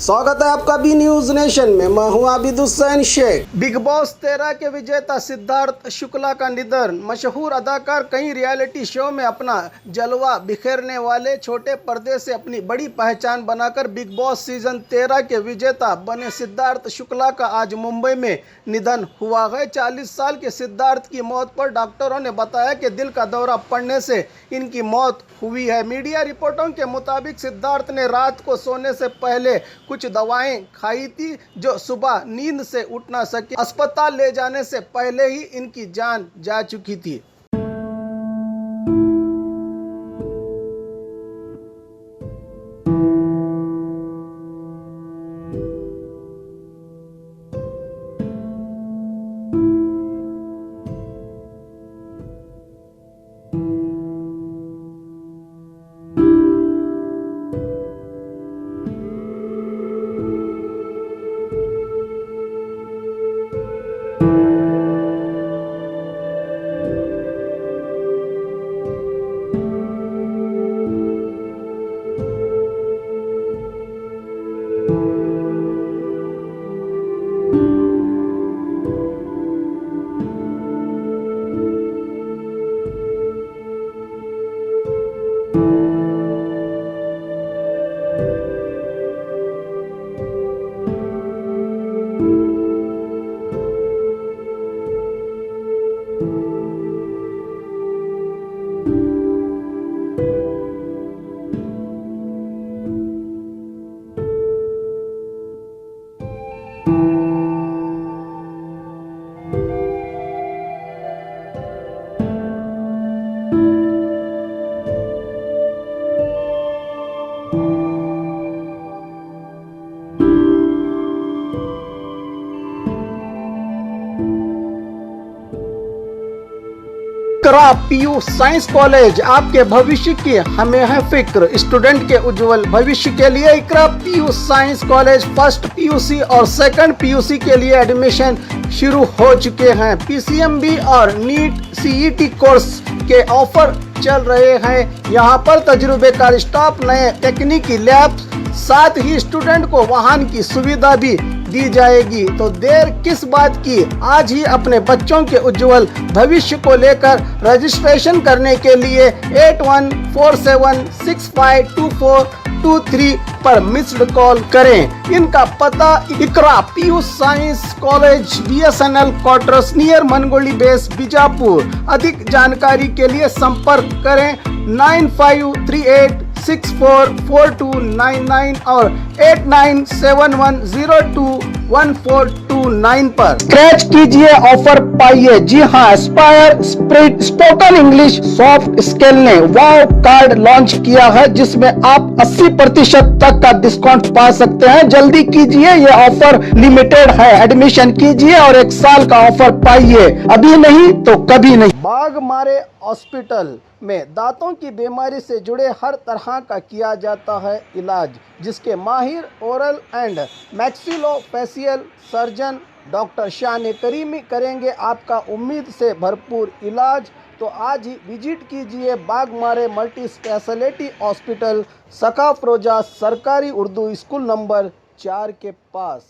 स्वागत है आपका बी न्यूज नेशन में। मैं हूं आबिद हुसैन शेख। बिग बॉस 13 के विजेता सिद्धार्थ शुक्ला का निधन। मशहूर अदाकार कई रियलिटी शो में अपना जलवा बिखेरने वाले छोटे पर्दे से अपनी बड़ी पहचान बनाकर बिग बॉस सीजन 13 के विजेता बने सिद्धार्थ शुक्ला का आज मुंबई में निधन हुआ है। 40 साल के सिद्धार्थ की मौत पर डॉक्टरों ने बताया कि दिल का दौरा पड़ने से इनकी मौत हुई है। मीडिया रिपोर्टों के मुताबिक सिद्धार्थ ने रात को सोने से पहले कुछ दवाएं खाई थी जो सुबह नींद से उठ ना सकी। अस्पताल ले जाने से पहले ही इनकी जान जा चुकी थी। इकरा पीयू साइंस कॉलेज, आपके भविष्य की हमें है फिक्र। स्टूडेंट के उज्जवल भविष्य के लिए Iqra PU science college first PUC और सेकंड पीयूसी के लिए एडमिशन शुरू हो चुके हैं। पीसीएमबी और नीट सीईटी कोर्स के ऑफर चल रहे हैं। यहाँ पर तजुर्बेकार स्टाफ, नए तकनीकी लैब, साथ ही स्टूडेंट को वाहन की सुविधा भी दी जाएगी। तो देर किस बात की, आज ही अपने बच्चों के उज्जवल भविष्य को लेकर रजिस्ट्रेशन करने के लिए 8147652423 पर मिस्ड कॉल करें। इनका पता Iqra PU science college, BSNL quarters near Mangoli base, Bijapur. अधिक जानकारी के लिए संपर्क करें 9538644299 और 8971021429 पर स्क्रैच कीजिए, ऑफर पाइए। जी हाँ, Aspire spirit spoken English soft skill ने वाव कार्ड लॉन्च किया है जिसमें आप 80% तक का डिस्काउंट पा सकते हैं। जल्दी कीजिए, ये ऑफर लिमिटेड है। एडमिशन कीजिए और 1 साल का ऑफर पाइए, अभी नहीं तो कभी नहीं। बाघमारे हॉस्पिटल में दांतों की बीमारी से जुड़े हर तरह का किया जाता है इलाज, जिसके माहिर oral and maxillofacial surgeon doctor शान करीमी करेंगे आपका उम्मीद से भरपूर इलाज। तो आज ही विजिट कीजिए बाघमारे मल्टी स्पेशलिटी हॉस्पिटल, सकाफरोजा सरकारी उर्दू स्कूल नंबर 4 के पास।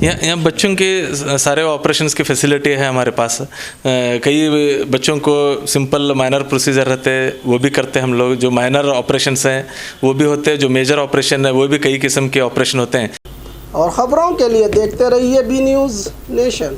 यहाँ बच्चों के सारे ऑपरेशंस की फैसिलिटी है हमारे पास। कई बच्चों को सिंपल माइनर प्रोसीजर रहते हैं वो भी करते हैं हम लोग। जो माइनर ऑपरेशंस हैं वो भी होते हैं, जो मेजर ऑपरेशन है वो भी कई किस्म के ऑपरेशन होते हैं। और खबरों के लिए देखते रहिए बी न्यूज नेशन।